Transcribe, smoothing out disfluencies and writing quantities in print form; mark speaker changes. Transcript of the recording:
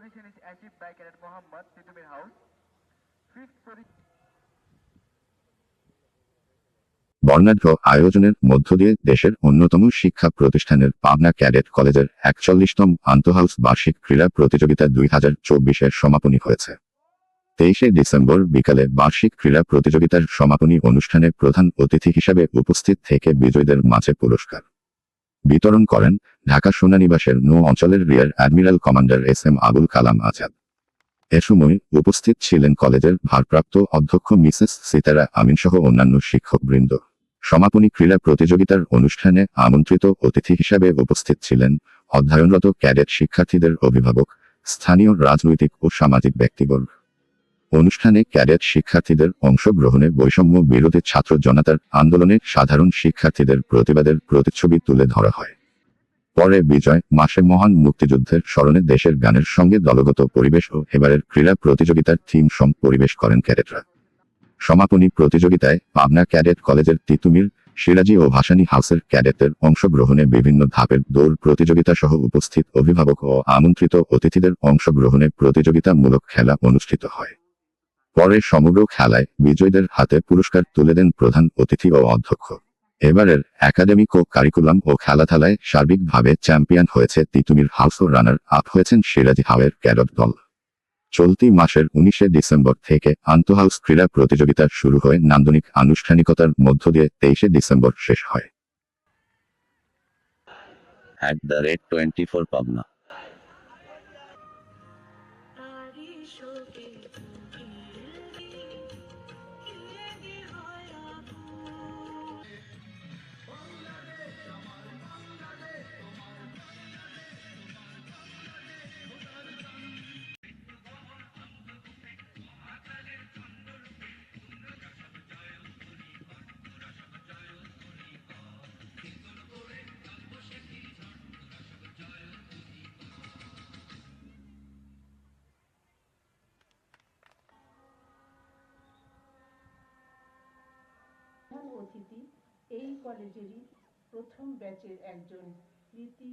Speaker 1: position is achieved by Cadet Mohammad Titumir House. Fifth position.
Speaker 2: বর্ণাঢ্য আয়োজনের মধ্য দিয়ে দেশের অন্যতম শিক্ষা প্রতিষ্ঠানের পাবনা ক্যাডেট কলেজের ৪১তম আন্তঃহাউস বার্ষিক ক্রীড়া প্রতিযোগিতা ২০২৪-এর সমাপনী হয়েছে। ২৩শে ডিসেম্বর বিকালে বার্ষিক ক্রীড়া প্রতিযোগিতার সমাপনী অনুষ্ঠানে প্রধান অতিথি হিসাবে উপস্থিত থেকে বিজয়ীদের মাঝে পুরস্কার বিতরণ করেন ঢাকা সেনানিবাসের নৌ অঞ্চলের rear admiral commander S M. Abul Kalam Azad. এ সময় উপস্থিত ছিলেন কলেজের ভারপ্রাপ্ত অধ্যক্ষ মিসেস সিতারা আমিনসহ অন্যান্য শিক্ষকবৃন্দ। সমাপনী ক্রীড়া প্রতিযোগিতার অনুষ্ঠানে আমন্ত্রিত অতিথি হিসাবে উপস্থিত ছিলেন অধ্যয়নরত ক্যাডেট শিক্ষার্থীদের অভিভাবক, স্থানীয় রাজনৈতিক ও সামাজিক ব্যক্তিবর্গ। অনুষ্ঠানে ক্যাডেট শিক্ষার্থীদের অংশগ্রহণে বৈষম্য বিরোধী ছাত্র জনতার আন্দোলনে সাধারণ শিক্ষার্থীদের প্রতিবাদের প্রতিচ্ছবি তুলে ধরা হয়। পরে বিজয় মাসে মহান মুক্তিযুদ্ধের স্মরণে দেশের গানের সঙ্গে দলগত পরিবেশ ও এবারের ক্রীড়া প্রতিযোগিতার থিম সং পরিবেশ করেন ক্যাডেটরা। সমাপনী প্রতিযোগিতায় পাবনা ক্যাডেট কলেজের তিতুমির, সিরাজি ও ভাসানী হাউসের ক্যাডেটদের অংশগ্রহণে বিভিন্ন ধাপের দৌড় প্রতিযোগিতা সহ উপস্থিত অভিভাবক ও আমন্ত্রিত অতিথিদের অংশগ্রহণে প্রতিযোগিতামূলক খেলা অনুষ্ঠিত হয়। পরে সমগ্র খেলায় বিজয়ীদের হাতে পুরস্কার তুলে দেন প্রধান অতিথি ও অধ্যক্ষ। এবারের একাডেমিক ও কারিকুলাম ও খেলাধুলায় সার্বিকভাবে চ্যাম্পিয়ন হয়েছে তিতুমির হাউস ও রানার আপ হয়েছেন সিরাজি হাওয়ের ক্যাডেট দল। চলতি মাসের ১৯শে ডিসেম্বর থেকে আন্তঃহাউস ক্রীড়া প্রতিযোগিতা শুরু হয়ে নান্দনিক আনুষ্ঠানিকতার মধ্য দিয়ে ২৩শে ডিসেম্বর শেষ হয়।
Speaker 3: @24 পাবনা।
Speaker 4: প্রধান অতিথি এই কলেজেরই প্রথম ব্যাচের একজন কৃতি